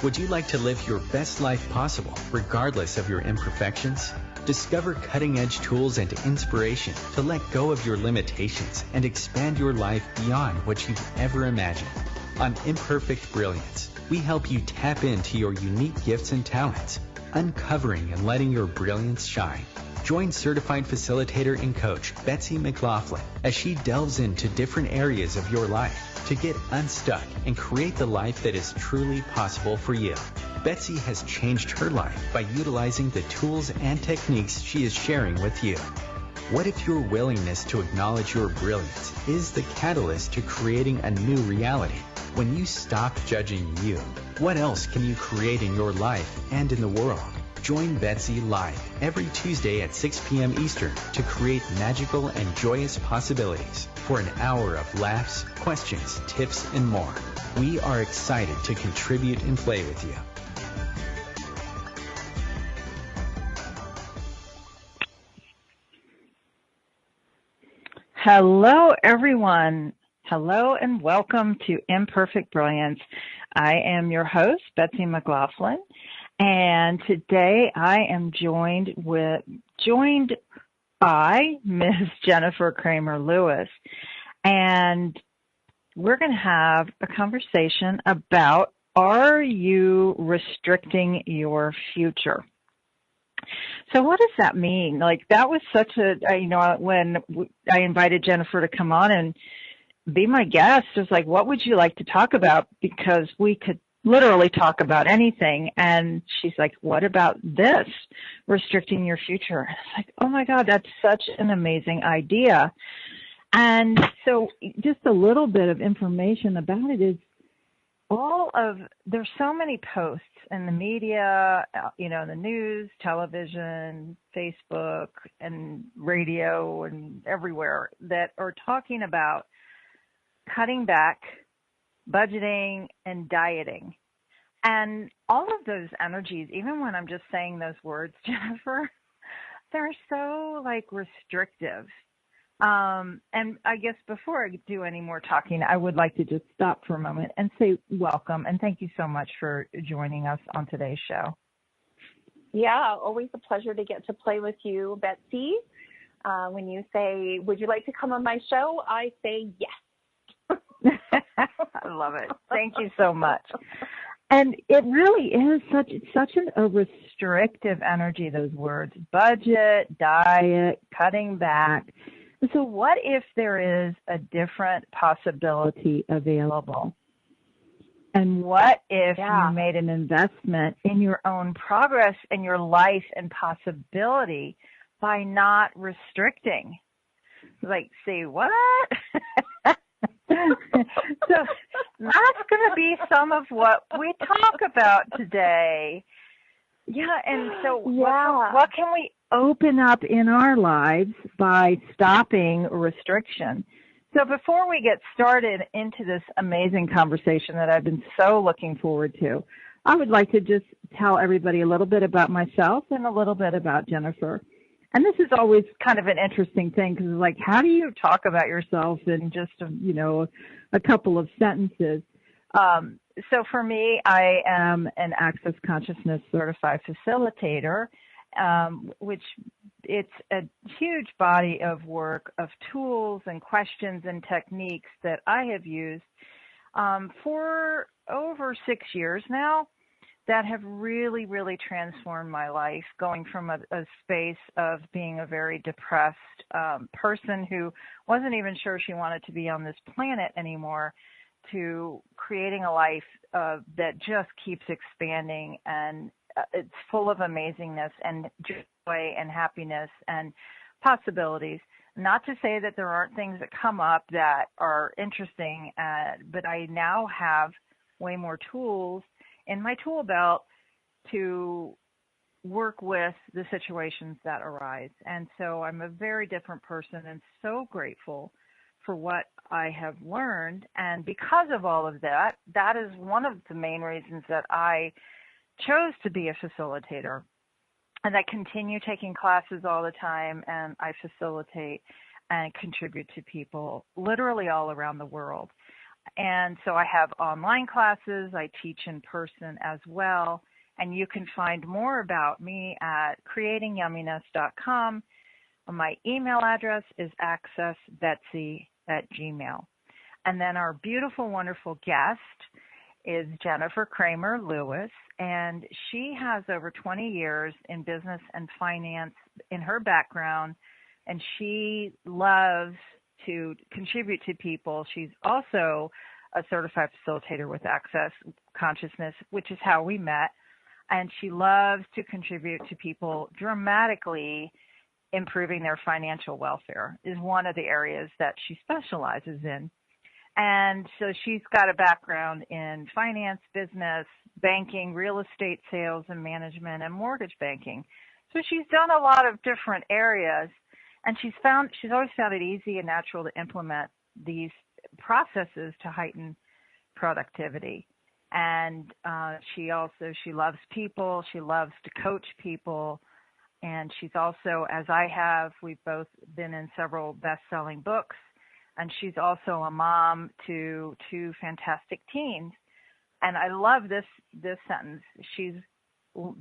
Would you like to live your best life possible, regardless of your imperfections? Discover cutting-edge tools and inspiration to let go of your limitations and expand your life beyond what you've ever imagined. On Imperfect Brilliance, we help you tap into your unique gifts and talents, uncovering and letting your brilliance shine. Join certified facilitator and coach Betsy McLaughlin as she delves into different areas of your life to get unstuck and create the life that is truly possible for you. Betsy has changed her life by utilizing the tools and techniques she is sharing with you. What if your willingness to acknowledge your brilliance is the catalyst to creating a new reality? When you stop judging you, what else can you create in your life and in the world? Join Betsy live every Tuesday at 6 p.m. Eastern to create magical and joyous possibilities for an hour of laughs, questions, tips, and more. We are excited to contribute and play with you. Hello, everyone. Hello and welcome to Imperfect Brilliance. I am your host, Betsy McLaughlin, and today I am joined by Ms. Jennifer Cramer Lewis, and we're going to have a conversation about, are you restricting your future? So what does that mean? Like, that was such a, when I invited Jennifer to come on and be my guest, it was like, what would you like to talk about? Because we could literally talk about anything. And she's like, what about this? Restricting your future. And it's like, oh my God, that's such an amazing idea. And so just a little bit of information about it is there's so many posts in the media, the news, television, Facebook, and radio, and everywhere that are talking about cutting back, budgeting, and dieting. And all of those energies, even when I'm just saying those words, Jennifer, they're so restrictive. And I guess before I do any more talking, I would like to just stop for a moment and say welcome and thank you so much for joining us on today's show. Yeah, always a pleasure to get to play with you, Betsy. When you say, would you like to come on my show? I say yes. I love it. Thank you so much. And it really is such a restrictive energy, those words, budget, diet, cutting back. So what if there is a different possibility available? And what if you made an investment in your own progress and your life and possibility by not restricting? Like, say what? So that's going to be some of what we talk about today. Yeah, and so what can we open up in our lives by stopping restriction? So before we get started into this amazing conversation that I've been so looking forward to, I would like to just tell everybody a little bit about myself and a little bit about Jennifer. And this is always kind of an interesting thing because it's like, how do you talk about yourself in just, a couple of sentences? So for me, I am an Access Consciousness certified facilitator, which it's a huge body of work of tools and questions and techniques that I have used for over 6 years now that have really, really transformed my life, going from a space of being a very depressed person who wasn't even sure she wanted to be on this planet anymore, to creating a life that just keeps expanding, and it's full of amazingness and joy and happiness and possibilities. Not to say that there aren't things that come up that are interesting, but I now have way more tools in my tool belt to work with the situations that arise. And so I'm a very different person and so grateful for what I have learned. And because of all of that, that is one of the main reasons that I chose to be a facilitator. And I continue taking classes all the time, and I facilitate and contribute to people literally all around the world. And so I have online classes. I teach in person as well. And you can find more about me at creatingyumminess.com. My email address is accessbetsy@gmail.com. And then our beautiful, wonderful guest is Jennifer Cramer Lewis, and she has over 20 years in business and finance in her background, and she loves to contribute to people. She's also a certified facilitator with Access Consciousness, which is how we met, and she loves to contribute to people dramatically improving their financial welfare is one of the areas that she specializes in. And so she's got a background in finance, business, banking, real estate sales and management, and mortgage banking. So she's done a lot of different areas, and she's always found it easy and natural to implement these processes to heighten productivity. And she loves people. She loves to coach people. And she's also, as I have, we've both been in several best-selling books. And she's also a mom to two fantastic teens. And I love this sentence.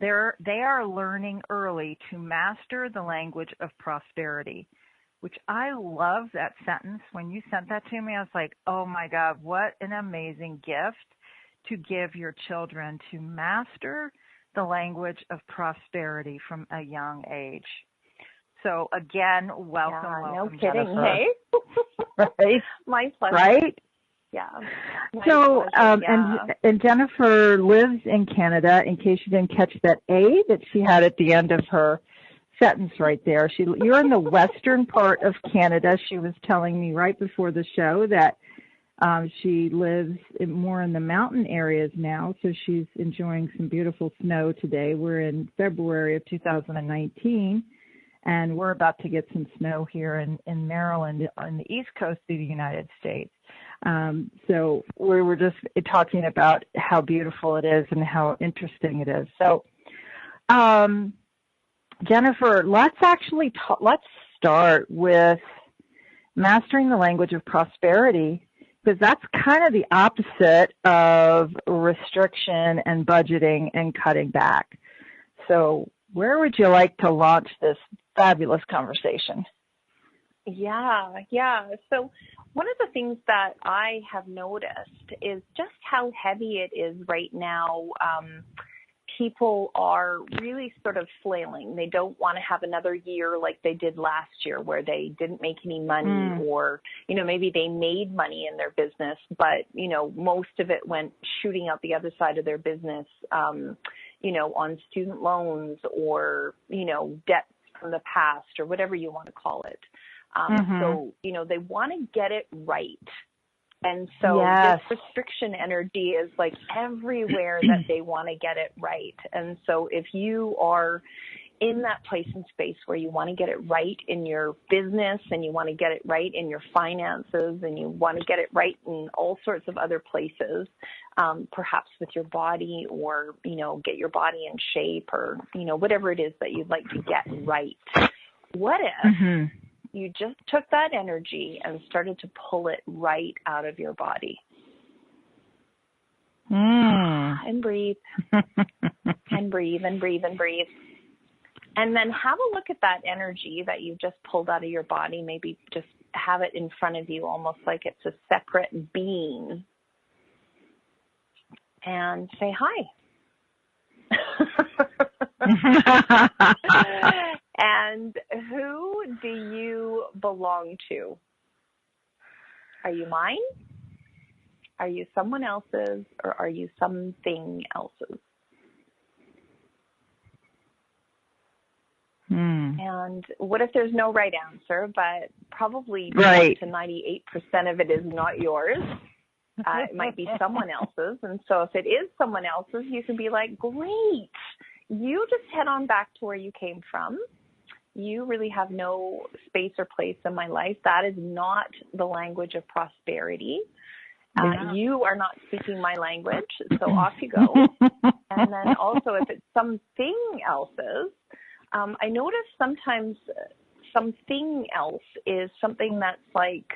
They are learning early to master the language of prosperity, which I love that sentence. When you sent that to me, I was like, oh my God, what an amazing gift to give your children, to master the language of prosperity from a young age. So again, welcome. No kidding, Jennifer. hey? Right? My pleasure. Right? Yeah. So, and Jennifer lives in Canada, in case you didn't catch that A that she had at the end of her sentence right there. You're in the western part of Canada. She was telling me right before the show that she lives more in the mountain areas now, so she's enjoying some beautiful snow today. We're in February of 2019. And we're about to get some snow here in Maryland on the east coast of the United States. So we were just talking about how beautiful it is and how interesting it is. So, Jennifer, let's start with mastering the language of prosperity, because that's kind of the opposite of restriction and budgeting and cutting back. So where would you like to launch this fabulous conversation? Yeah. So one of the things that I have noticed is just how heavy it is right now. People are really sort of flailing. They don't want to have another year like they did last year where they didn't make any money or, maybe they made money in their business, but, most of it went shooting out the other side of their business, on student loans or, debt from the past or whatever you want to call it. So, they want to get it right. And so this restriction energy is like everywhere that they want to get it right. And so if you are in that place and space where you want to get it right in your business and you want to get it right in your finances and you want to get it right in all sorts of other places, perhaps with your body or, get your body in shape or, whatever it is that you'd like to get right. What if you just took that energy and started to pull it right out of your body? And breathe. And breathe and breathe and breathe. And then have a look at that energy that you've just pulled out of your body. Maybe just have it in front of you, almost like it's a separate being. And say hi. And who do you belong to? Are you mine? Are you someone else's? Or are you something else's? And what if there's no right answer, but probably up to 98% of it is not yours? It might be someone else's. And so if it is someone else's, you can be like, great. You just head on back to where you came from. You really have no space or place in my life. That is not the language of prosperity. You are not speaking my language, so off you go. And then also if it's something else's, I notice sometimes something else is something that's like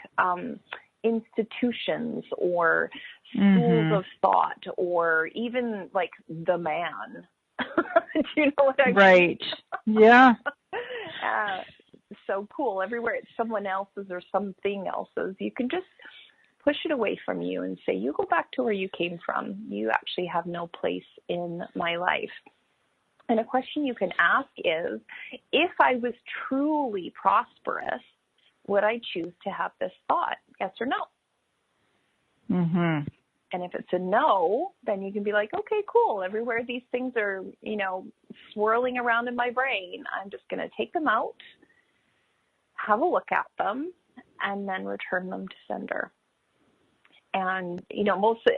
institutions or schools of thought, or even like the man. Do you know what I mean? Right. Yeah. So cool. Everywhere it's someone else's or something else's, you can just push it away from you and say, you go back to where you came from. You actually have no place in my life. And a question you can ask is, if I was truly prosperous, would I choose to have this thought? Yes or no? Mm-hmm. And if it's a no, then you can be like, okay, cool. Everywhere these things are, swirling around in my brain, I'm just going to take them out, have a look at them, and then return them to sender. And, mostly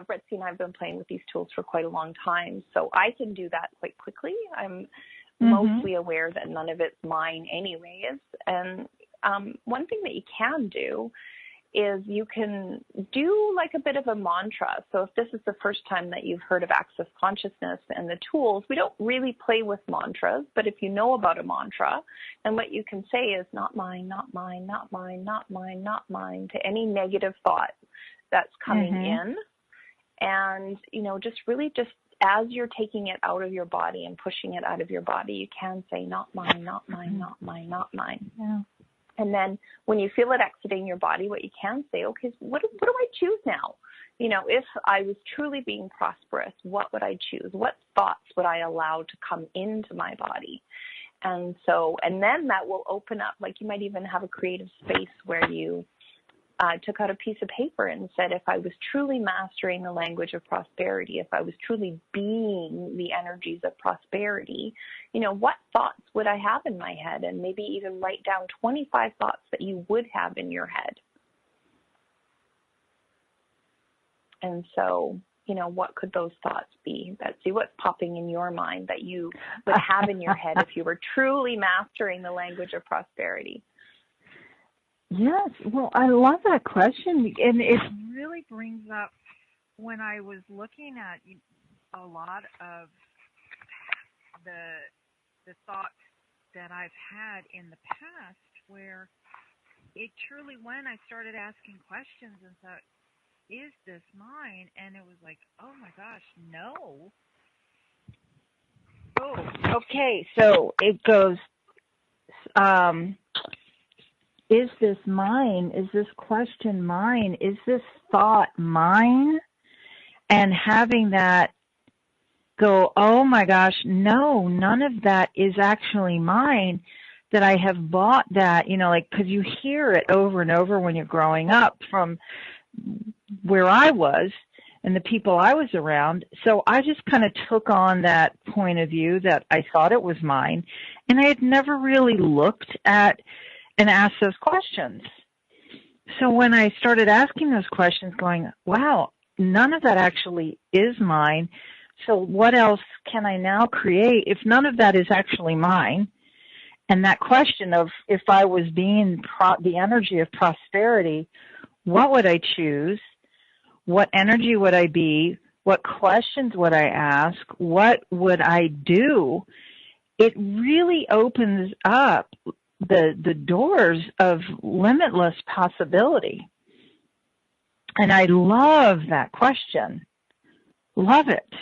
Betsy and I have been playing with these tools for quite a long time, so I can do that quite quickly. I'm mostly aware that none of it's mine anyways. And one thing that you can do is you can do like a bit of a mantra. So if this is the first time that you've heard of Access Consciousness and the tools, we don't really play with mantras, but if you know about a mantra, and what you can say is not mine, not mine, not mine, not mine, not mine, to any negative thought that's coming in. And, just as you're taking it out of your body and pushing it out of your body, you can say not mine, not mine, not mine, not mine. Yeah. And then when you feel it exiting your body, what you can say, okay, what do I choose now? If I was truly being prosperous, what would I choose? What thoughts would I allow to come into my body? And then that will open up, like you might even have a creative space where you took out a piece of paper and said, if I was truly mastering the language of prosperity, if I was truly being the energies of prosperity, what thoughts would I have in my head? And maybe even write down 25 thoughts that you would have in your head. And so, what could those thoughts be? Betsy, what's popping in your mind that you would have in your head if you were truly mastering the language of prosperity? Yes, well, I love that question, and it really brings up when I was looking at a lot of the thoughts that I've had in the past, where it truly, when I started asking questions and thought, is this mine? And it was like, oh my gosh, no. Oh, okay, so it goes, is this mine? Is this question mine? Is this thought mine? And having that go, oh my gosh, no, none of that is actually mine, that I have bought that, because you hear it over and over when you're growing up from where I was and the people I was around. So I just kind of took on that point of view that I thought it was mine, and I had never really looked at and ask those questions. So when I started asking those questions, going, wow, none of that actually is mine. So what else can I now create if none of that is actually mine? And that question of, if I was being the energy of prosperity, what would I choose? What energy would I be? What questions would I ask? What would I do? It really opens up the doors of limitless possibility. And I love that question. Love it.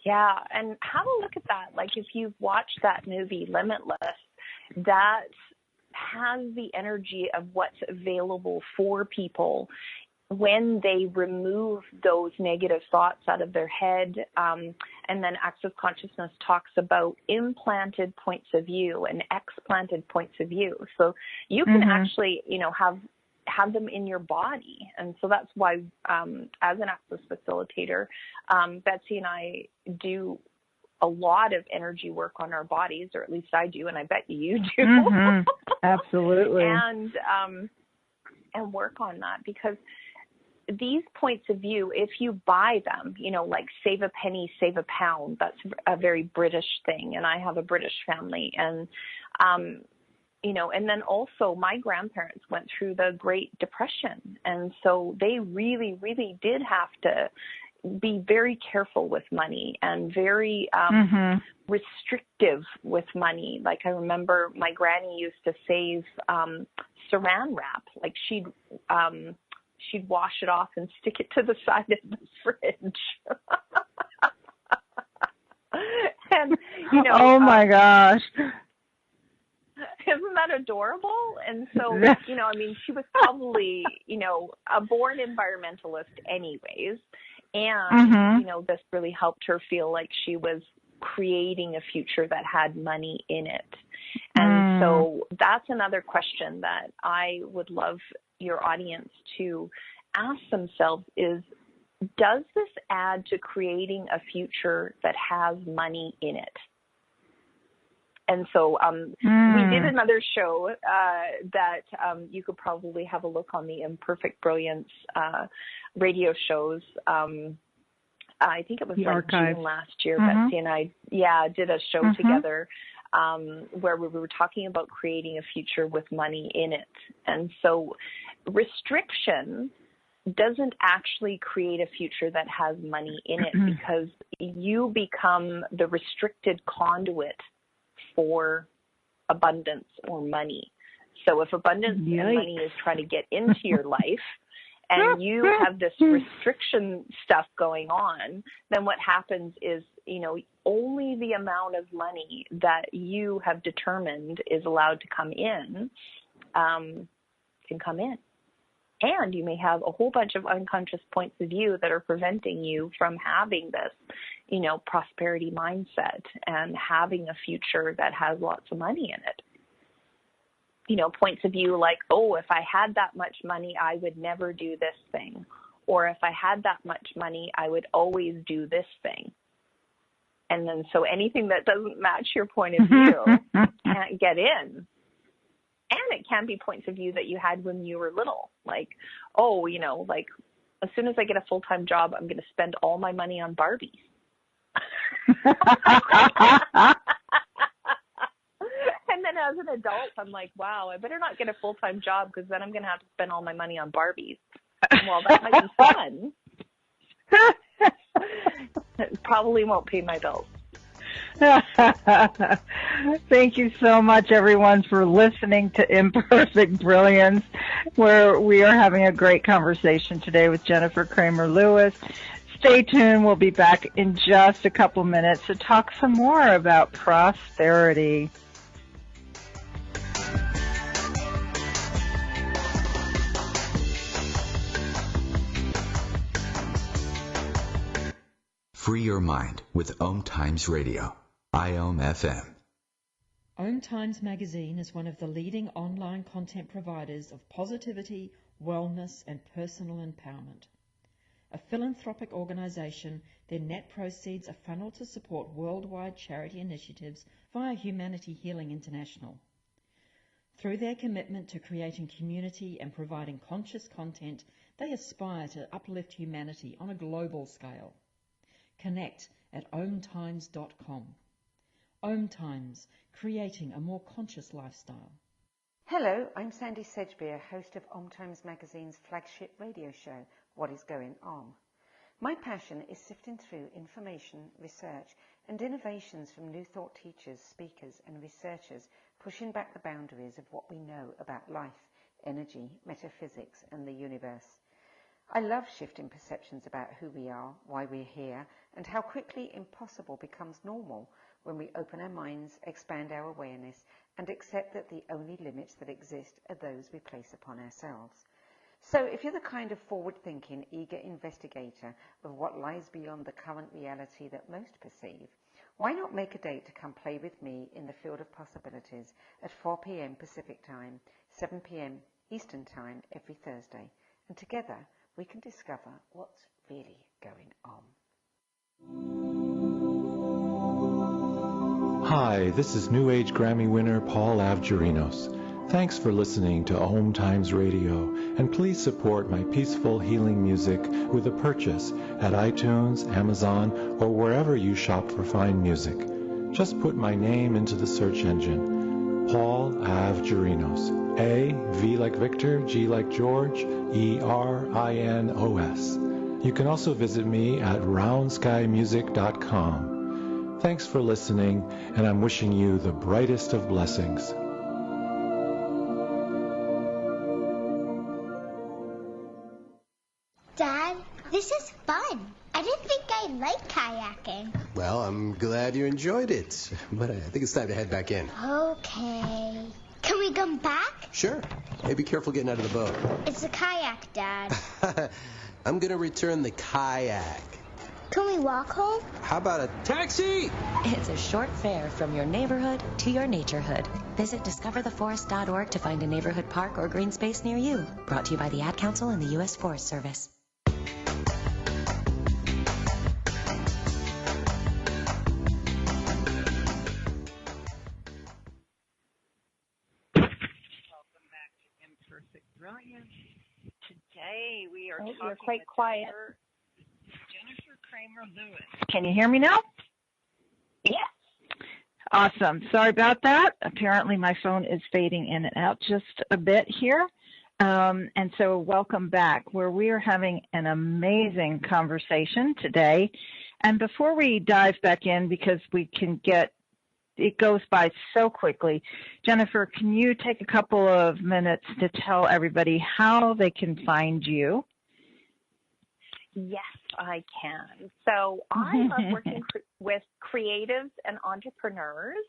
Yeah, and have a look at that. Like, if you've watched that movie, Limitless, that has the energy of what's available for people when they remove those negative thoughts out of their head. And then Access Consciousness talks about implanted points of view and explanted points of view. So you can actually, have them in your body. And so that's why, as an Access facilitator, Betsy and I do a lot of energy work on our bodies, or at least I do, and I bet you do. Absolutely. And work on that, because these points of view, if you buy them, like save a penny, save a pound, that's a very British thing. And I have a British family. And, and then also my grandparents went through the Great Depression. And so they really, really did have to, be very careful with money and very restrictive with money. Like I remember my granny used to save saran wrap. Like she'd wash it off and stick it to the side of the fridge. And, you know, oh my gosh. Isn't that adorable? And so, you know, I mean, she was probably, you know, a born environmentalist anyways. And, you know, this really helped her feel like she was creating a future that had money in it. And so that's another question that I would love your audience to ask themselves is, does this add to creating a future that has money in it? And so we did another show that you could probably have a look on the Imperfect Brilliance radio shows. I think it was like June last year. Betsy and I, did a show together where we were talking about creating a future with money in it. And so restriction doesn't actually create a future that has money in it because you become the restricted conduit for abundance or money. So if abundance and money is trying to get into your life and you have this restriction stuff going on, then what happens is, you know, only the amount of money that you have determined is allowed to come in can come in. And you may have a whole bunch of unconscious points of view that are preventing you from having this, you know, prosperity mindset and having a future that has lots of money in it. You know, points of view like, oh, if I had that much money, I would never do this thing. Or if I had that much money, I would always do this thing. And then so anything that doesn't match your point of view can't get in. And it can be points of view that you had when you were little. Like, oh, you know, like as soon as I get a full-time job, I'm going to spend all my money on Barbies. And then as an adult, I'm like, wow, I better not get a full-time job because then I'm going to have to spend all my money on Barbies. Well, that might be fun. It probably won't pay my bills. Thank you so much, everyone, for listening to Imperfect Brilliance, where we are having a great conversation today with Jennifer Cramer Lewis. Stay tuned. We'll be back in just a couple minutes to talk some more about prosperity. Free your mind with OMTimes Radio. IOM FM. OMTimes magazine is one of the leading online content providers of positivity, wellness, and personal empowerment. A philanthropic organization, their net proceeds are funneled to support worldwide charity initiatives via Humanity Healing International. Through their commitment to creating community and providing conscious content, they aspire to uplift humanity on a global scale. Connect at OMTimes.com. OMTimes, creating a more conscious lifestyle. Hello, I'm Sandy Sedgbeer, host of OMTimes Magazine's flagship radio show, What is Going On? My passion is sifting through information, research, and innovations from New Thought teachers, speakers, and researchers pushing back the boundaries of what we know about life, energy, metaphysics, and the universe. I love shifting perceptions about who we are, why we're here, and how quickly impossible becomes normal when we open our minds, expand our awareness, and accept that the only limits that exist are those we place upon ourselves. So if you're the kind of forward-thinking, eager investigator of what lies beyond the current reality that most perceive, why not make a date to come play with me in the field of possibilities at 4 p.m. Pacific Time, 7 p.m. Eastern Time every Thursday, and together we can discover what's really going on. Hi, this is New Age Grammy winner Paul Avgerinos. Thanks for listening to OMTimes Radio, and please support my peaceful healing music with a purchase at iTunes, Amazon, or wherever you shop for fine music. Just put my name into the search engine, Paul Avgerinos. A, V like Victor, G like George, E-R-I-N-O-S. You can also visit me at roundskymusic.com. Thanks for listening, and I'm wishing you the brightest of blessings. Dad, this is fun. I didn't think I liked kayaking. Well, I'm glad you enjoyed it, but I think it's time to head back in. Okay. Can we come back? Sure. Hey, be careful getting out of the boat. It's a kayak, Dad. I'm going to return the kayak. Can we walk home? How about a taxi? It's a short fare from your neighborhood to your naturehood. Visit discovertheforest.org to find a neighborhood park or green space near you. Brought to you by the Ad Council and the U.S. Forest Service. Brilliant. Today we are talking you're quite with quiet. Jennifer Cramer Lewis. Can you hear me now? Yes. Awesome. Sorry about that. Apparently my phone is fading in and out just a bit here. And so welcome back, where we are having an amazing conversation today. And before we dive back in, because it goes by so quickly. Jennifer, can you take a couple of minutes to tell everybody how they can find you? Yes, I can. So I love working with creatives and entrepreneurs.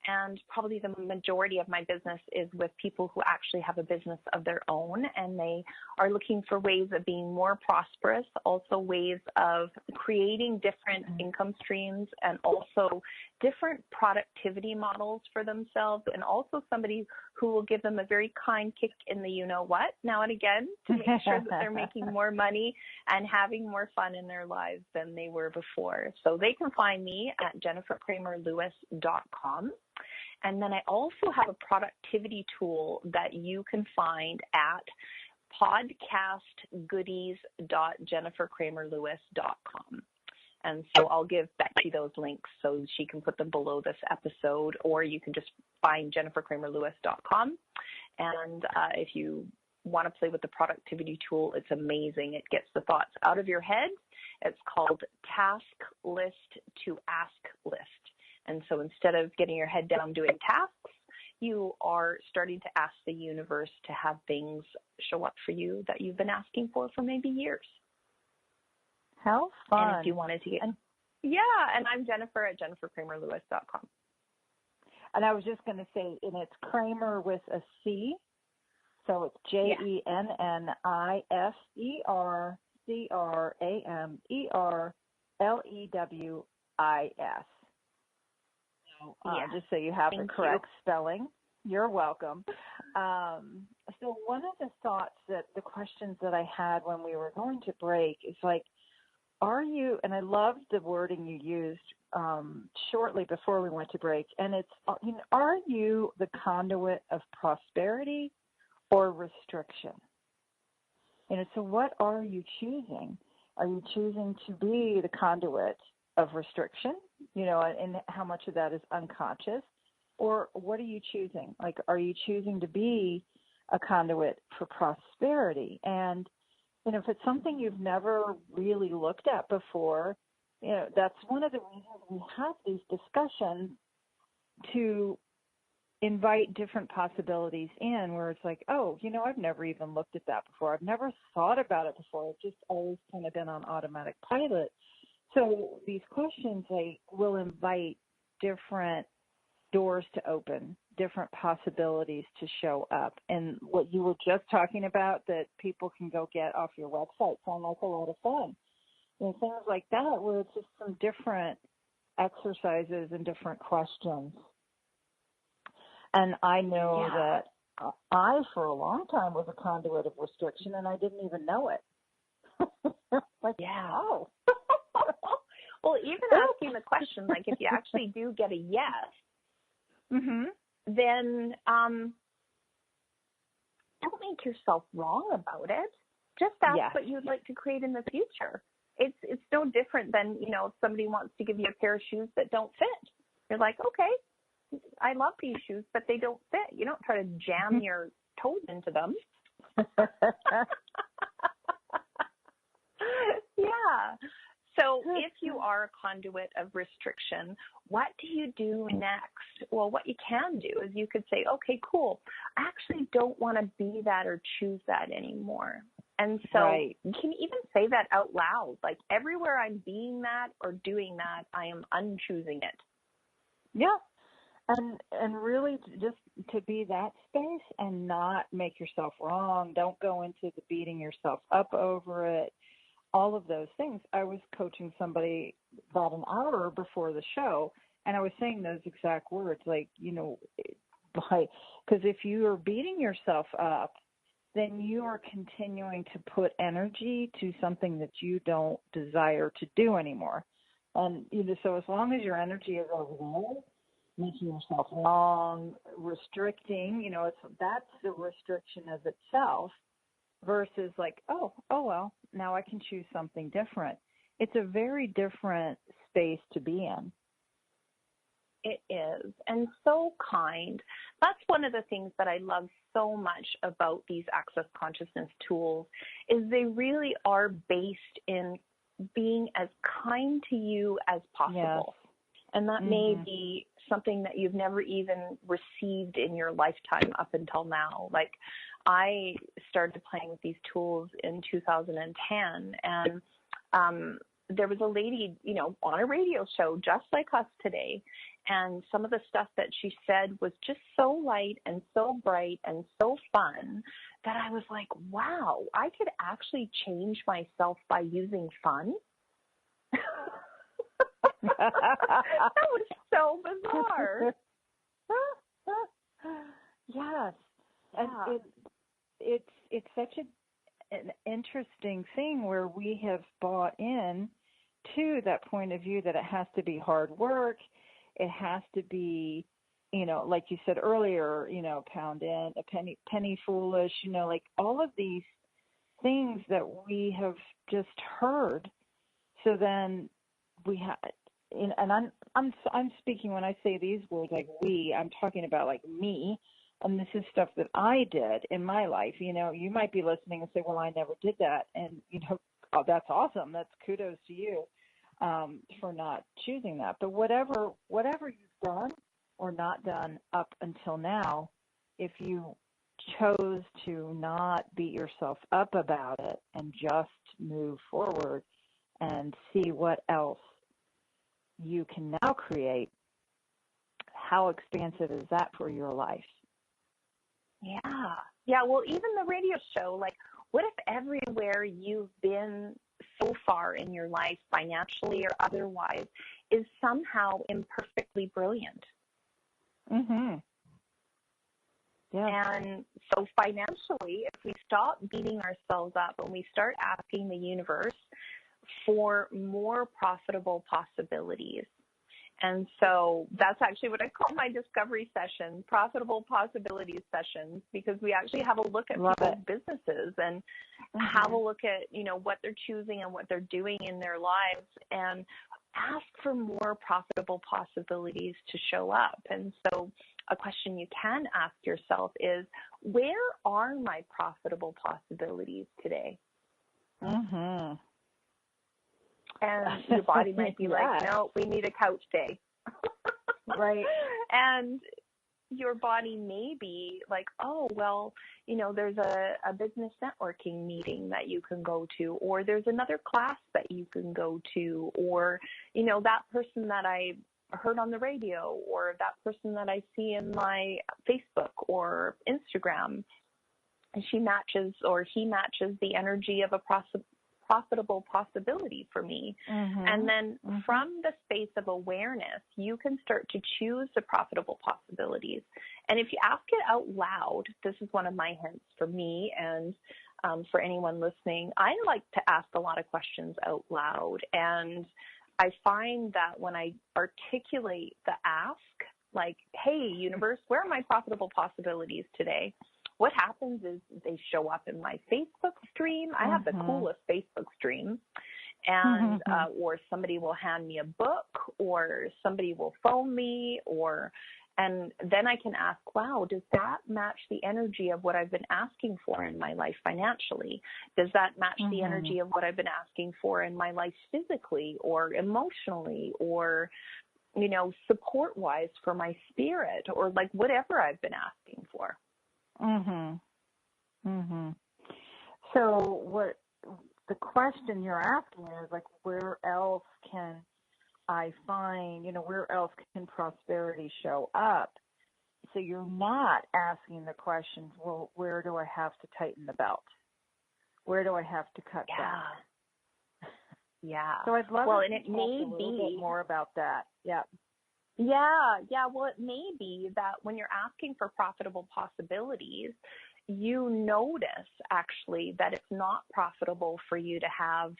And probably the majority of my business is with people who actually have a business of their own, and they are looking for ways of being more prosperous, also ways of creating different income streams, and also different productivity models for themselves, and also somebody who will give them a very kind kick in the you-know-what now and again to make sure that they're making more money and having more fun in their lives than they were before. So they can find me at jennifercramerlewis.com. And then I also have a productivity tool that you can find at podcastgoodies.jennifercramerlewis.com. And so I'll give Betsy those links so she can put them below this episode, or you can just find jennifercramerlewis.com. And if you want to play with the productivity tool, it's amazing. It gets the thoughts out of your head. It's called Task List to Ask List. And so instead of getting your head down doing tasks, you are starting to ask the universe to have things show up for you that you've been asking for maybe years. How fun. And if you wanted to get, and I'm Jennifer at jennifercramerlewis.com. And I was just going to say, and it's Cramer with a C. So it's JenniferCramerlewis. Just so you have the correct spelling. You're welcome. So one of the questions that I had when we were going to break is like, are you, and I loved the wording you used shortly before we went to break, and it's, are you the conduit of prosperity or restriction? So what are you choosing? Are you choosing to be the conduit of restriction, and how much of that is unconscious? Or what are you choosing? Like, are you choosing to be a conduit for prosperity? And, if it's something you've never really looked at before, that's one of the reasons we have these discussions, to invite different possibilities in, where it's like, oh, I've never even looked at that before. I've never thought about it before. It's just always kind of been on automatic pilot. So these questions, will invite different doors to open, different possibilities to show up. And what you were just talking about that people can go get off your website sound like a lot of fun. Things like that, where it's just some different exercises and different questions. And I know that I, for a long time, was a conduit of restriction, and I didn't even know it. Oh. Well, even asking the question, like if you actually do get a yes, then don't make yourself wrong about it. Just ask what you'd like to create in the future. It's no different than, if somebody wants to give you a pair of shoes that don't fit. You're like, okay, I love these shoes, but they don't fit. You don't try to jam your toes into them. Yeah. So if you are a conduit of restriction, what do you do next? Well, what you can do is you could say, okay, cool. I actually don't want to be that or choose that anymore. And so you can even say that out loud. Like, everywhere I'm being that or doing that, I am unchoosing it. Yeah. And really just to be that space and not make yourself wrong. Don't go into the beating yourself up over it. All of those things. I was coaching somebody about an hour before the show, and I was saying those exact words, like, because if you are beating yourself up, then you are continuing to put energy to something that you don't desire to do anymore. And, so as long as your energy is over there, making yourself wrong, restricting, that's the restriction of itself. Versus like, oh, well, now I can choose something different. It's a very different space to be in. It is, and so kind. That's one of the things that I love so much about these Access Consciousness tools, is they really are based in being as kind to you as possible. Yes. And that may be something that you've never even received in your lifetime up until now. Like, I started playing with these tools in 2010, and there was a lady, on a radio show just like us today, and some of the stuff that she said was just so light and so bright and so fun that I was like, wow, I could actually change myself by using fun. That was so bizarre. Yes. And it's such an interesting thing where we have bought in to that point of view that it has to be hard work. It has to be, like you said earlier, pound in, a penny foolish, like all of these things that we have just heard. So then we have, and I'm speaking when I say these words like we, I'm talking about like me. And this is stuff that I did in my life. You might be listening and say, well, I never did that. And, oh, that's awesome. That's kudos to you for not choosing that. But whatever you've done or not done up until now, if you chose to not beat yourself up about it and just move forward and see what else you can now create, how expansive is that for your life? Yeah. Well, even the radio show, like, what if everywhere you've been so far in your life, financially or otherwise, is somehow imperfectly brilliant? Yeah. And so financially, if we stop beating ourselves up and we start asking the universe for more profitable possibilities. And so that's actually what I call my discovery session, profitable possibilities sessions, because we actually have a look at people's businesses and have a look at, what they're choosing and what they're doing in their lives, and ask for more profitable possibilities to show up. And so a question you can ask yourself is, where are my profitable possibilities today? And your body might be like, no, we need a couch day. Right. And your body may be like, oh, well, there's a business networking meeting that you can go to, or there's another class that you can go to, or, that person that I heard on the radio, or that person that I see in my Facebook or Instagram, and she matches or he matches the energy of a profitable possibility for me. And then from the space of awareness, you can start to choose the profitable possibilities. And if you ask it out loud, this is one of my hints for me and for anyone listening, I like to ask a lot of questions out loud. And I find that when I articulate the ask, like, hey, universe, where are my profitable possibilities today? What happens is they show up in my Facebook stream. I have the coolest Facebook stream. And or somebody will hand me a book, or somebody will phone me, or And then I can ask, wow, does that match the energy of what I've been asking for in my life financially? Does that match the energy of what I've been asking for in my life physically or emotionally or, you know, support-wise for my spirit or like whatever I've been asking for? So what the question you're asking is like, where else can I find, you know, where else can prosperity show up? So you're not asking the question, well, where do I have to tighten the belt? Where do I have to cut back? Yeah. So I'd love to talk a little bit more about that. Yeah. Yeah. Well, it may be that when you're asking for profitable possibilities, you notice actually that it's not profitable for you to have,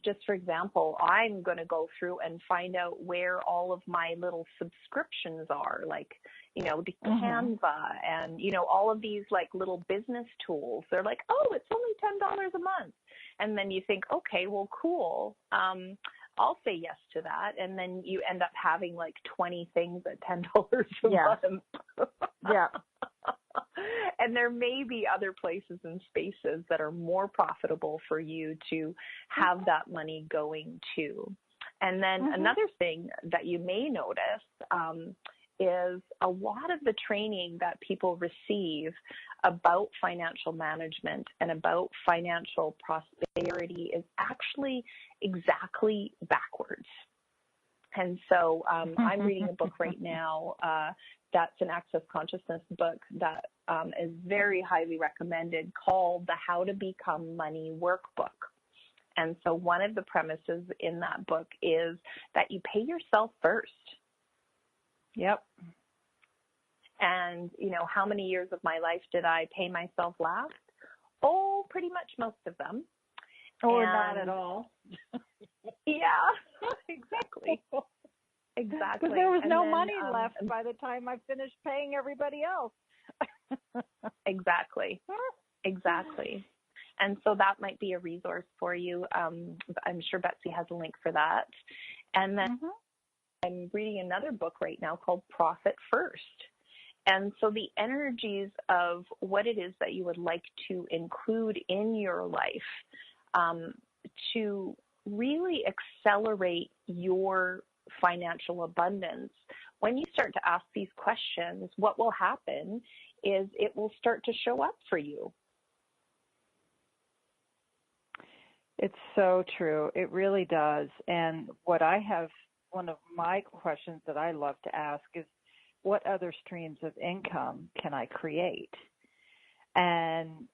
just for example, I'm going to go through and find out where all of my little subscriptions are, like, you know, the Canva and, you know, all of these like little business tools. They're like, oh, it's only $10 a month. And then you think, okay, well, cool. I'll say yes to that. And then you end up having like 20 things at $10 a month. Yeah. And there may be other places and spaces that are more profitable for you to have that money going to. And then another thing that you may notice is a lot of the training that people receive about financial management and about financial prosperity is actually exactly backwards. And so I'm reading a book right now that's an Access Consciousness book that is very highly recommended called the How to Become Money Workbook. And so one of the premises in that book is that you pay yourself first. Yep. And, you know, how many years of my life did I pay myself last? Oh, pretty much most of them. Or not at all. Yeah, exactly. Exactly. Because there was no money left by the time I finished paying everybody else. Exactly. And so that might be a resource for you. I'm sure Betsy has a link for that. And then I'm reading another book right now called Profit First. And so the energies of what it is that you would like to include in your life to really accelerate your financial abundance. When you start to ask these questions, what will happen is it will start to show up for you. It's so true. It really does. And what I have, one of my questions that I love to ask is, what other streams of income can I create? And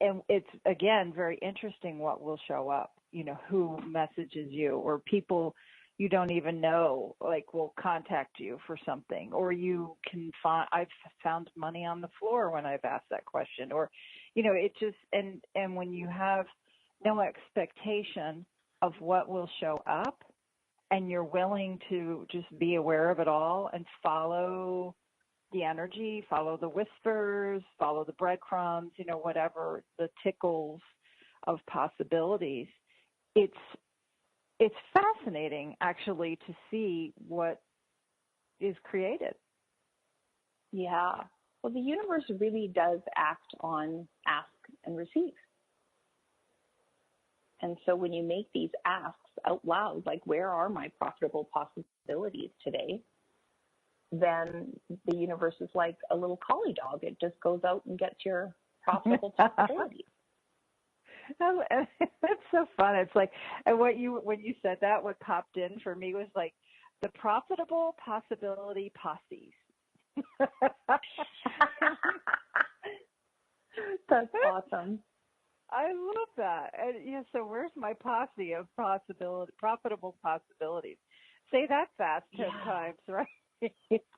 it's, again, very interesting what will show up, you know, who messages you or people you don't even know, like, will contact you for something, or you can find, I've found money on the floor when I've asked that question, or, you know, it just, and when you have no expectation of what will show up and you're willing to just be aware of it all and follow the energy, follow the whispers, follow the breadcrumbs, you know, whatever the tickles of possibilities, it's fascinating, actually, to see what is created. Yeah. Well, the universe really does act on ask and receive. And so when you make these asks out loud, like, where are my profitable possibilities today? Then the universe is like a little collie dog. It just goes out and gets your profitable possibilities. That's so fun. It's like, and when you said that, what popped in for me was like the profitable possibility posses. That's awesome. I love that. And yeah, so where's my posse of profitable possibilities? Say that fast 10 times, right?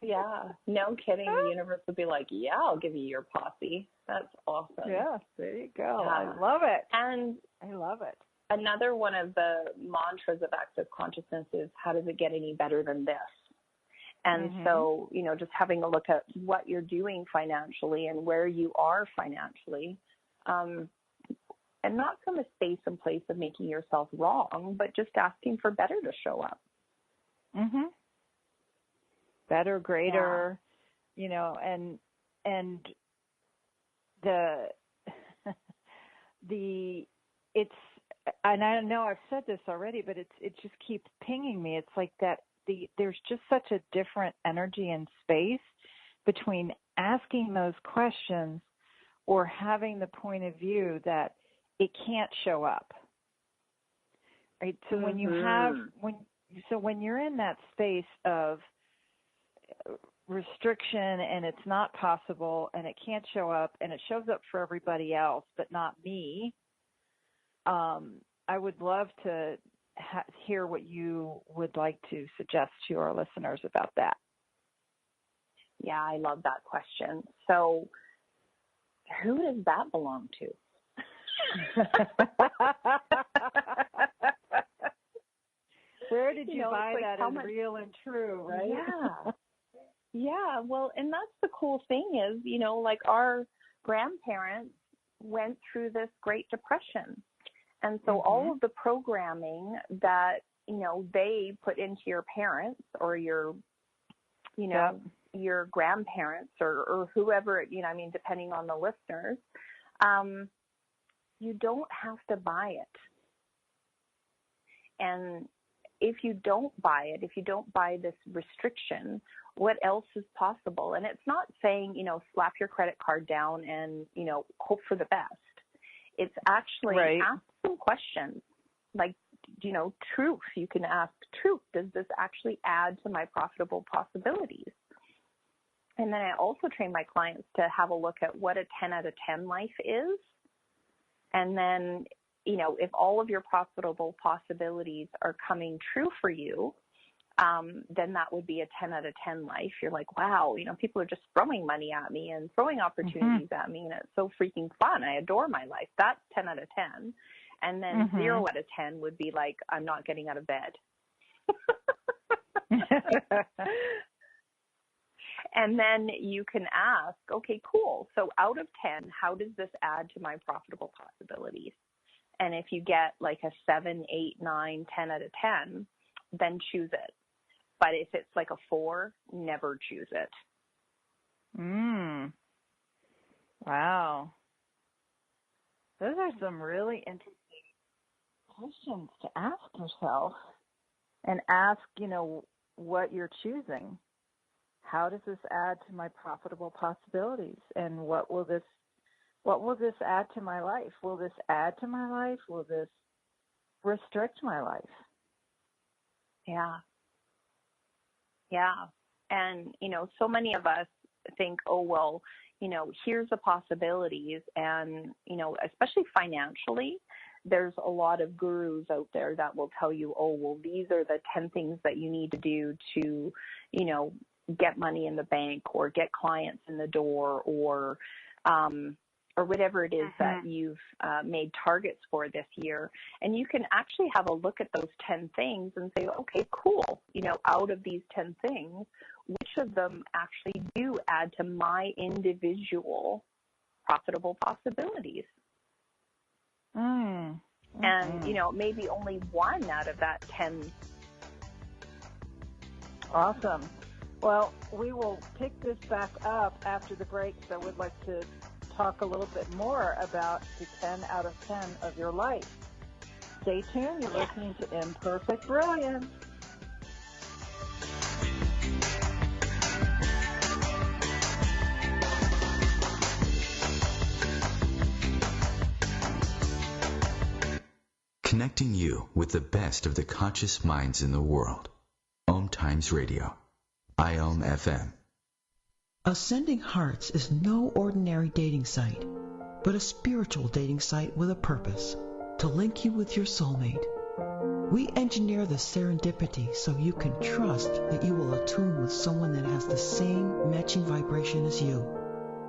Yeah, no kidding. The universe would be like, yeah, I'll give you your posse. That's awesome. Yeah, there you go. Yeah. I love it. And I love it. Another one of the mantras of Access Consciousness is, how does it get any better than this? And so, you know, just having a look at what you're doing financially and where you are financially, and not from a space and place of making yourself wrong, but just asking for better to show up. better, greater, you know, and it's, and I know I've said this already, but it just keeps pinging me. It's like that there's just such a different energy and space between asking those questions or having the point of view that it can't show up. Right? So when you have, when you're in that space of restriction and it's not possible and it can't show up and it shows up for everybody else but not me, I would love to hear what you would like to suggest to our listeners about that. Yeah, I love that question. So who does that belong to? Where did you buy that as real and true, right? Yeah. Yeah, well, and that's the cool thing is, you know, like our grandparents went through this Great Depression. And so all of the programming that, you know, they put into your parents or your, you know, your grandparents or whoever, you know, I mean, depending on the listeners, you don't have to buy it. And if you don't buy it, if you don't buy this restriction, what else is possible? And it's not saying, you know, slap your credit card down and, you know, hope for the best. It's actually ask some questions like, you know, truth. You can ask truth. Does this actually add to my profitable possibilities? And then I also train my clients to have a look at what a 10 out of 10 life is. And then, you know, if all of your profitable possibilities are coming true for you, then that would be a 10 out of 10 life. You're like, wow, you know, people are just throwing money at me and throwing opportunities at me, and it's so freaking fun. I adore my life. That's 10 out of 10. And then 0 out of 10 would be like, I'm not getting out of bed. And then you can ask, okay, cool. So out of 10, how does this add to my profitable possibilities? And if you get like a 7, 8, 9, 10 out of 10, then choose it. But if it's like a 4, never choose it. Wow. Those are some really interesting questions to ask yourself and ask, you know, what you're choosing. How does this add to my profitable possibilities? And what will this add to my life? Will this add to my life? Will this restrict my life? Yeah. Yeah. And, you know, so many of us think, oh, well, you know, here's the possibilities. And, you know, especially financially, there's a lot of gurus out there that will tell you, oh, well, these are the 10 things that you need to do to, you know, get money in the bank or get clients in the door or whatever it is that you've made targets for this year. And you can actually have a look at those 10 things and say, okay, cool. You know, out of these 10 things, which of them actually do add to my individual profitable possibilities? And, you know, maybe only 1 out of that 10. Awesome. Well, we will pick this back up after the break, so we'd like to talk a little bit more about the 10 out of 10 of your life. Stay tuned. You're listening to Imperfect Brilliance. Connecting you with the best of the conscious minds in the world. OMTimes Radio. IOM FM. Ascending Hearts is no ordinary dating site, but a spiritual dating site with a purpose, to link you with your soulmate. We engineer the serendipity so you can trust that you will attune with someone that has the same matching vibration as you.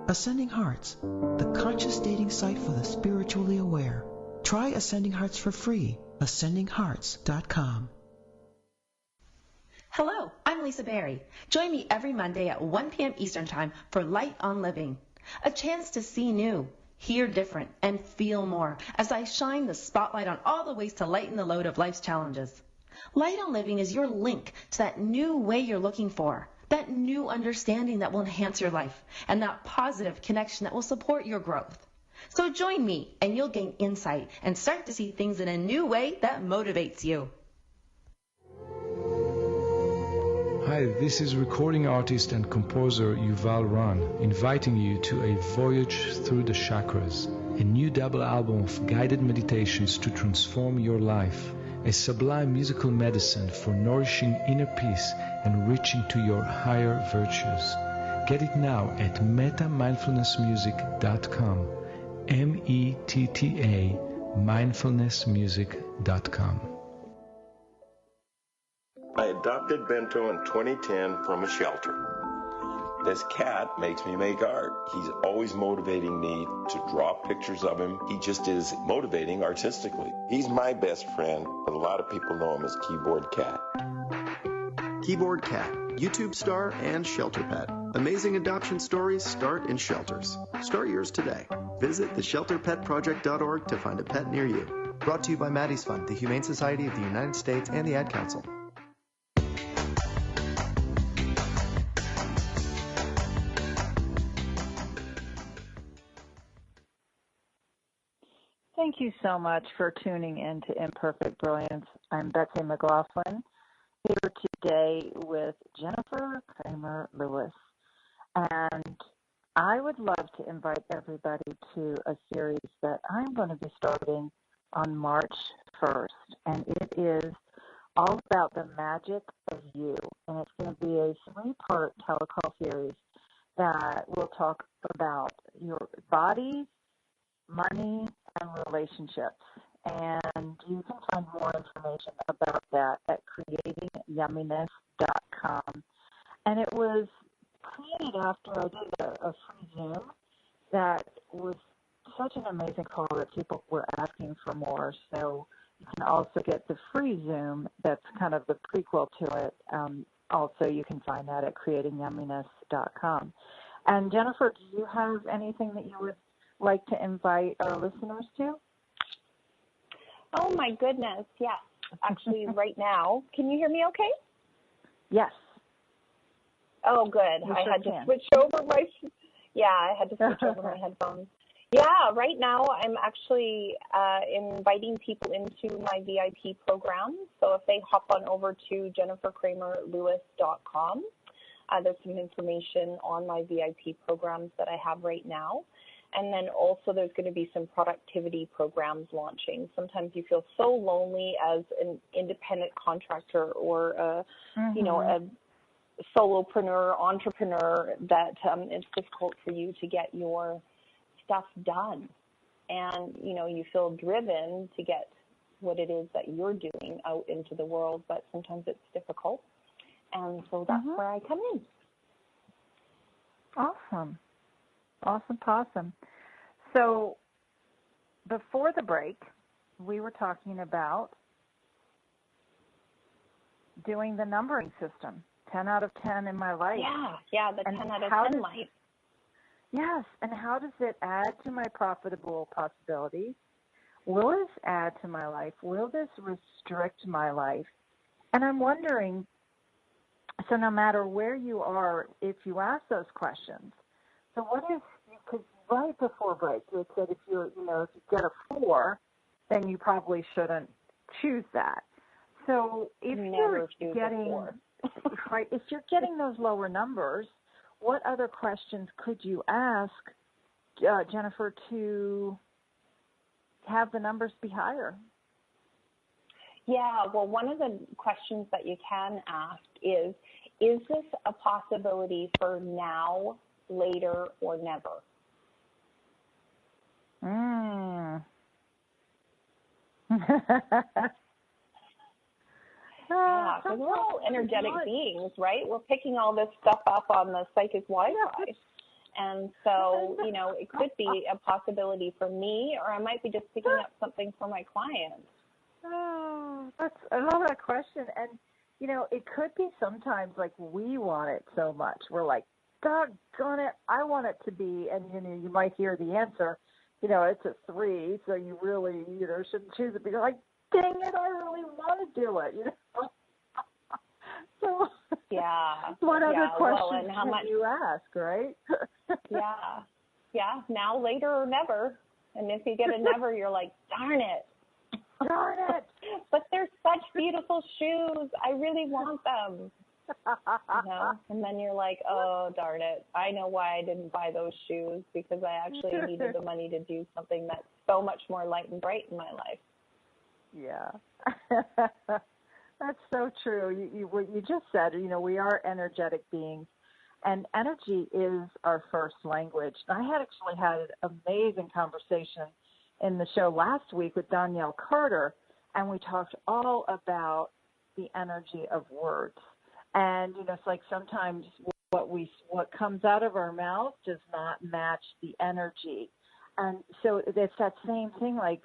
Ascending Hearts, the conscious dating site for the spiritually aware. Try Ascending Hearts for free. AscendingHearts.com. Hello, I'm Lisa Berry. Join me every Monday at 1 p.m. Eastern Time for Light on Living, a chance to see new, hear different, and feel more as I shine the spotlight on all the ways to lighten the load of life's challenges. Light on Living is your link to that new way you're looking for, that new understanding that will enhance your life, and that positive connection that will support your growth. So join me, and you'll gain insight and start to see things in a new way that motivates you. Hi, this is recording artist and composer Yuval Ran, inviting you to a voyage through the chakras, a new double album of guided meditations to transform your life, a sublime musical medicine for nourishing inner peace and reaching to your higher virtues. Get it now at metamindfulnessmusic.com, METTA mindfulnessmusic.com. I adopted Bento in 2010 from a shelter. This cat makes me make art. He's always motivating me to draw pictures of him. He just is motivating artistically. He's my best friend, but a lot of people know him as Keyboard Cat. Keyboard Cat, YouTube star and shelter pet. Amazing adoption stories start in shelters. Start yours today. Visit theshelterpetproject.org to find a pet near you. Brought to you by Maddie's Fund, the Humane Society of the United States, and the Ad Council. Thank you so much for tuning in to Imperfect Brilliance. I'm Betsy McLaughlin, here today with Jennifer Cramer Lewis. And I would love to invite everybody to a series that I'm going to be starting on March 1st. And it is all about the magic of you. And it's going to be a 3-part telecall series that will talk about your body, money, and relationships. And you can find more information about that at creatingyumminess.com. And it was created after I did a free Zoom that was such an amazing call that people were asking for more. So you can also get the free Zoom that's kind of the prequel to it. Also, you can find that at creatingyumminess.com. And Jennifer, do you have anything that you would like to invite our listeners to? Oh my goodness, yes. Actually, right now, can you hear me okay? Yes. Oh, good. You I sure had can. to switch over my headphones. Yeah, right now I'm actually inviting people into my VIP program. So if they hop on over to jennifercramerlewis.com, there's some information on my VIP programs that I have right now. And then also there's going to be some productivity programs launching. Sometimes you feel so lonely as an independent contractor or a solopreneur, entrepreneur, that it's difficult for you to get your stuff done. And, you feel driven to get what it is that you're doing out into the world, but sometimes it's difficult. And so that's where I come in. Awesome. Awesome. So before the break, we were talking about doing the numbering system, 10 out of 10 in my life. Yeah, the 10 out of 10 life. Yes, and how does it add to my profitable possibilities? Will this add to my life? Will this restrict my life? And I'm wondering, so no matter where you are, if you ask those questions, so what if, because right before break, you had said if you get a 4, then you probably shouldn't choose that. So if you're getting those lower numbers, what other questions could you ask, Jennifer, to have the numbers be higher? Yeah, well, one of the questions that you can ask is this a possibility for now, later, or never? Yeah, because we're all energetic beings, right? We're picking all this stuff up on the psychic Wi-Fi. And so, it could be a possibility for me, or I might be just picking up something for my clients. Oh, I love that question. And, it could be sometimes like we want it so much. We're like, doggone it, I want it to be, and, you might hear the answer, it's a 3, so you really, shouldn't choose it. But you're like, dang it, I really want to do it, So Yeah. What other questions and how much you ask, right? Yeah. Now, later, or never. And if you get a never, you're like, darn it. Darn it. But they're such beautiful shoes. I really want them. And then you're like, oh, darn it. I know why I didn't buy those shoes, because I actually needed the money to do something that's so much more light and bright in my life. Yeah. That's so true. What you just said, we are energetic beings, and energy is our first language. I had actually had an amazing conversation in the show last week with Danielle Carter, and we talked all about the energy of words. And, it's like sometimes what comes out of our mouth does not match the energy. And so it's that same thing, like,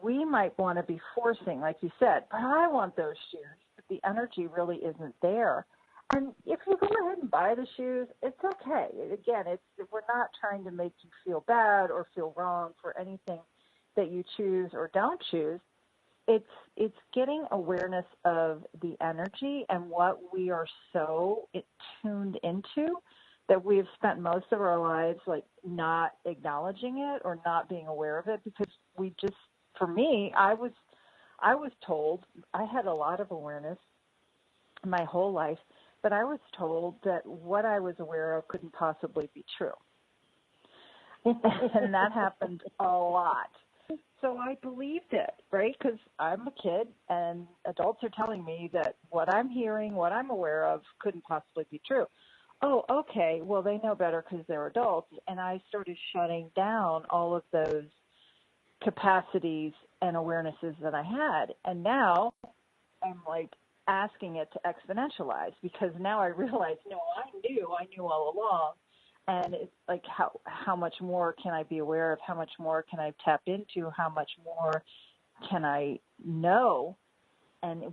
we might want to be forcing, like you said, but I want those shoes. But the energy really isn't there. And if you go ahead and buy the shoes, it's okay. Again, we're not trying to make you feel bad or feel wrong for anything that you choose or don't choose. It's getting awareness of the energy and what we are so tuned into that we've spent most of our lives like not acknowledging it or not being aware of it, because we just, for me, I was told, I had a lot of awareness my whole life, but I was told that what I was aware of couldn't possibly be true. And that happened a lot. So I believed it, right? Because I'm a kid and adults are telling me that what I'm hearing, what I'm aware of couldn't possibly be true. Oh, okay, well, they know better because they're adults. And I started shutting down all of those capacities and awarenesses that I had. And now I'm like asking it to exponentialize, because now I realize, no, I knew all along. And it's like, how much more can I be aware of? How much more can I tap into? How much more can I know? And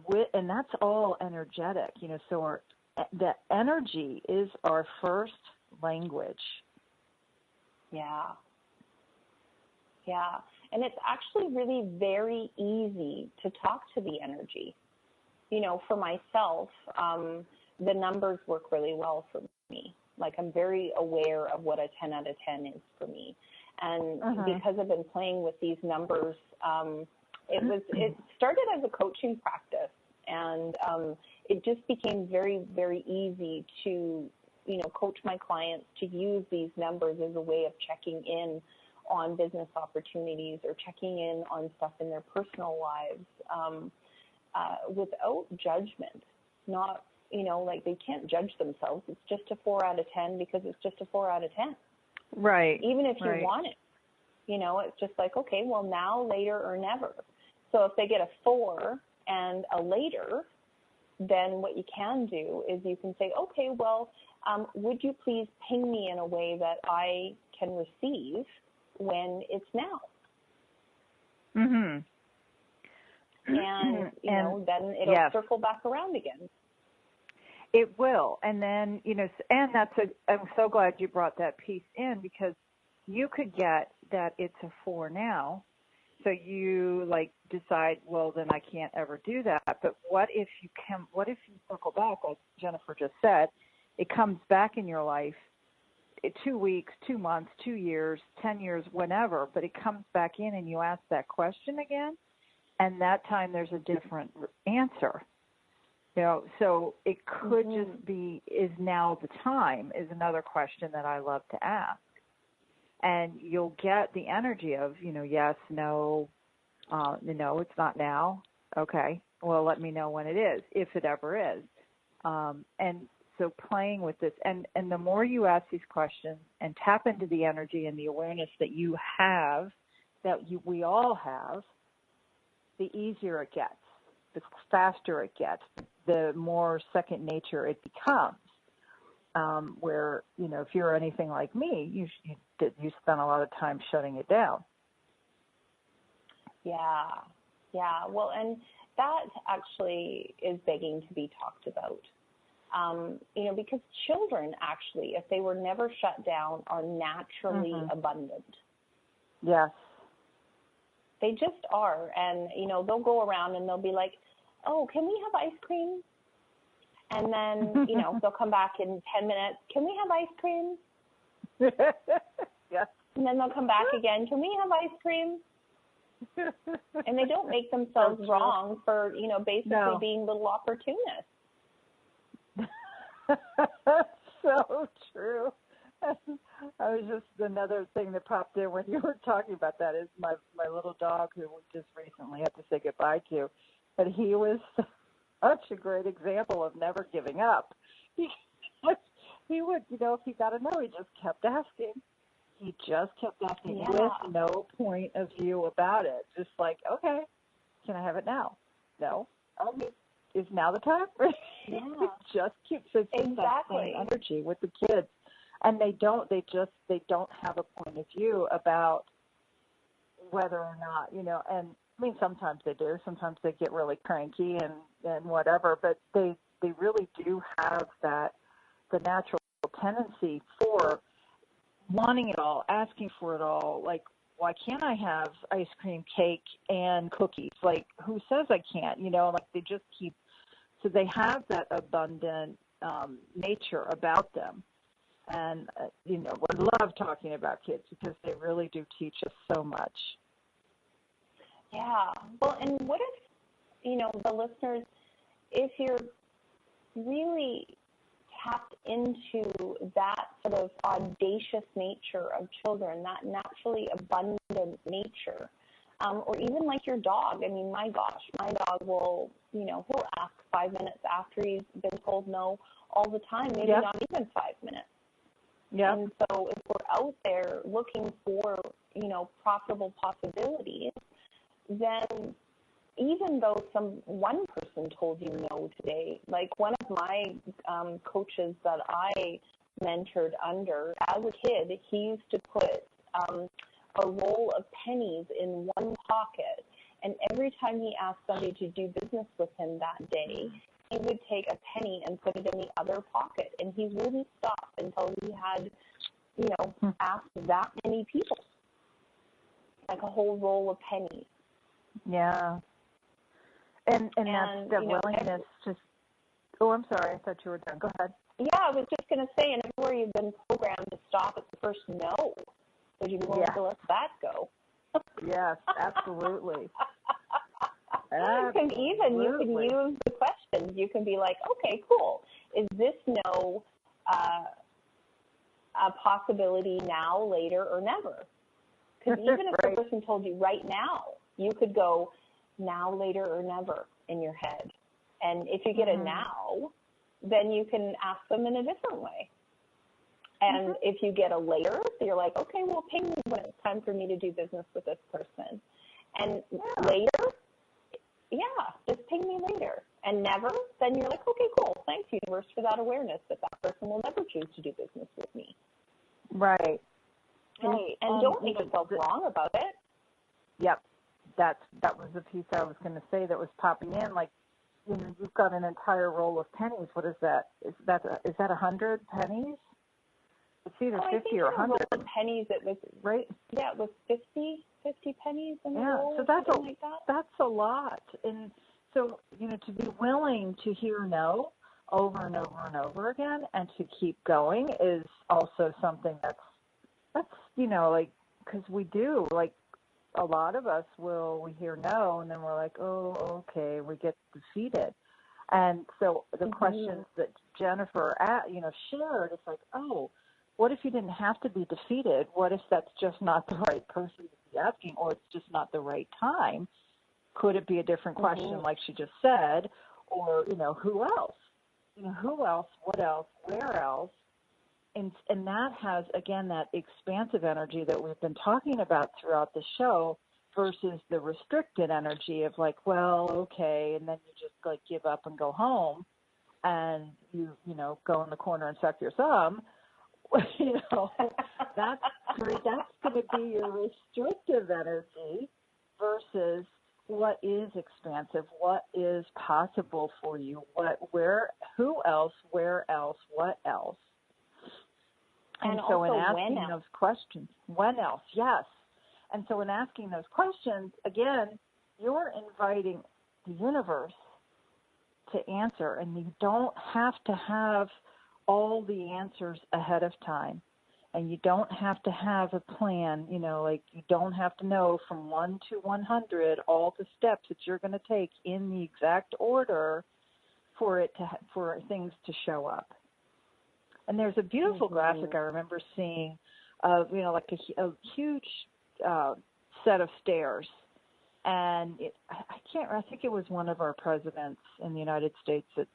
that's all energetic, so the energy is our first language. Yeah. Yeah. And it's actually really very easy to talk to the energy. For myself, the numbers work really well for me. Like, I'm very aware of what a 10 out of 10 is for me. And because I've been playing with these numbers, it started as a coaching practice. And it just became very, very easy to, coach my clients to use these numbers as a way of checking in on business opportunities or checking in on stuff in their personal lives without judgment. Not, like, they can't judge themselves. It's just a 4 out of 10 because it's just a 4 out of 10. Right. Even if you want it, it's just like, okay, well, now, later, or never. So if they get a 4 and a later, then what you can do is you can say, okay, well, would you please ping me in a way that I can receive when it's now? Mm-hmm. And, then it'll circle back around again. It will. And then, and I'm so glad you brought that piece in, because you could get that it's a 4 now. So you decide, well, then I can't ever do that. But what if you circle back, like Jennifer just said, it comes back in your life 2 weeks, 2 months, 2 years, 10 years, whenever, but it comes back in and you ask that question again, and that time there's a different answer. So it could just be, is now the time, is another question that I love to ask. And you'll get the energy of, yes, no, no, it's not now. Okay, well, let me know when it is, if it ever is. And so playing with this, and the more you ask these questions and tap into the energy and the awareness that you have, we all have, the easier it gets, the faster it gets, the more second nature it becomes. Where, if you're anything like me, you spend a lot of time shutting it down. Yeah. Well, and that actually is begging to be talked about. Because children actually, if they were never shut down, are naturally abundant. Yes. They just are. And, they'll go around and they'll be like, oh, can we have ice cream? And then, they'll come back in 10 minutes. Can we have ice cream? Yes. And then they'll come back again. Can we have ice cream? And they don't make themselves wrong for, basically being little opportunists. So true. I was just, another thing that popped in when you were talking about that is my little dog, who we just recently had to say goodbye to. But he was such a great example of never giving up. He would, if he got a no, he just kept asking. He just kept asking with no point of view about it. Just like, okay, can I have it now? No. Okay. Is now the time? Yeah. Just keeps that same energy with the kids. And they don't have a point of view about whether or not, and I mean, sometimes they do. Sometimes they get really cranky and whatever, but they really do have the natural tendency for wanting it all, asking for it all. Like, why can't I have ice cream, cake, and cookies? Like, who says I can't? Like they just keep, so they have that abundant nature about them. And, I love talking about kids because they really do teach us so much. Yeah. Well, and what if, the listeners, if you're really tapped into that sort of audacious nature of children, that naturally abundant nature, or even like your dog. I mean, my gosh, my dog will, he'll ask 5 minutes after he's been told no all the time, maybe not even 5 minutes. Yeah. And so if we're out there looking for, profitable possibilities, then even though one person told you no today, like one of my coaches that I mentored under as a kid, he used to put a roll of pennies in one pocket, and every time he asked somebody to do business with him that day, he would take a penny and put it in the other pocket, and he wouldn't stop until he had, asked that many people, like a whole roll of pennies. Yeah. And that's the willingness to. Oh, I'm sorry. I thought you were done. Go ahead. Yeah, I was just going to say, and everywhere you've been programmed to stop at the first no, would you be willing to let that go? Yes, absolutely. And even you can use the questions. You can be like, okay, cool. Is this no a possibility now, later, or never? Because even if the person told you right now, you could go now, later, or never in your head. And if you get a now, then you can ask them in a different way. And if you get a later, so you're like, okay, well, ping me when it's time for me to do business with this person. And later, just ping me later. And never, then you're like, okay, cool. Thanks, universe, for that awareness that person will never choose to do business with me. Right. And don't make yourself wrong about it. Yep. That was the piece I was going to say that was popping in. Like, you've got an entire roll of pennies. What is that? Is that 100 pennies? It's either 50 or 100. Roll of pennies, it was right. Yeah, it was 50 pennies in the roll. So that's a lot. And so, to be willing to hear no over and over and over again and to keep going is also something that's because we do, like, a lot of us we hear no, and then we're like, oh, okay, we get defeated. And so the questions that Jennifer, shared, it's like, oh, what if you didn't have to be defeated? What if that's just not the right person to be asking, or it's just not the right time? Could it be a different question, like she just said, or, who else? Who else, what else, where else? And that has, again, that expansive energy that we've been talking about throughout the show versus the restricted energy of like, well, okay, and then you just like give up and go home and you go in the corner and suck your thumb. That's going to be your restrictive energy versus what is expansive, what is possible for you, who else, where else, what else. And so in asking those questions, when else, yes. And so in asking those questions, again, you're inviting the universe to answer, and you don't have to have all the answers ahead of time. And you don't have to have a plan, you know, like you don't have to know from 1 to 100 all the steps that you're going to take in the exact order for things to show up. And there's a beautiful graphic I remember seeing of, you know, like a huge set of stairs. And I think it was one of our presidents in the United States that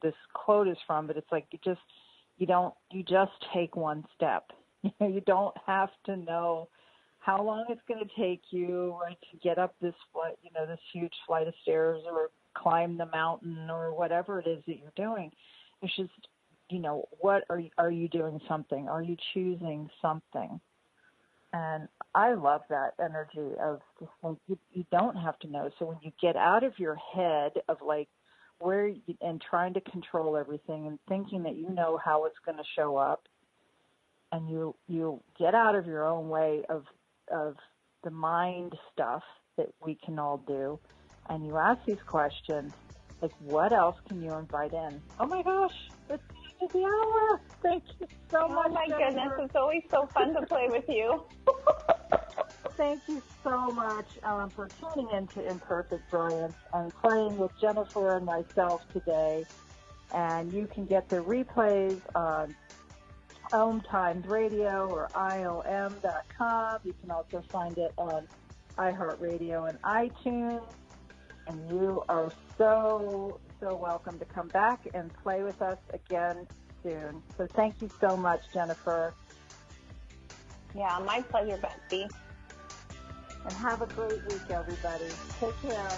this quote is from, but it's like you just take one step. You don't have to know how long it's going to take you, right, to get up this huge flight of stairs or climb the mountain or whatever it is that you're doing. It's just, you know, what are you doing something? Are you choosing something? And I love that energy of just like you don't have to know. So when you get out of your head of like and trying to control everything and thinking that you know how it's going to show up, and you get out of your own way of the mind stuff that we can all do, and you ask these questions, like what else can you invite in? Oh my gosh, it's the hour. Thank you so much. Oh my Jennifer. goodness, it's always so fun to play with you. Thank you so much for tuning in to Imperfect Brilliance and playing with Jennifer and myself today. And you can get the replays on OMTimes Radio or IOM.com. You can also find it on iHeartRadio and iTunes. And you are so welcome to come back and play with us again soon. So thank you so much, Jennifer. Yeah, my pleasure, Betsy. And have a great week, everybody. Take care.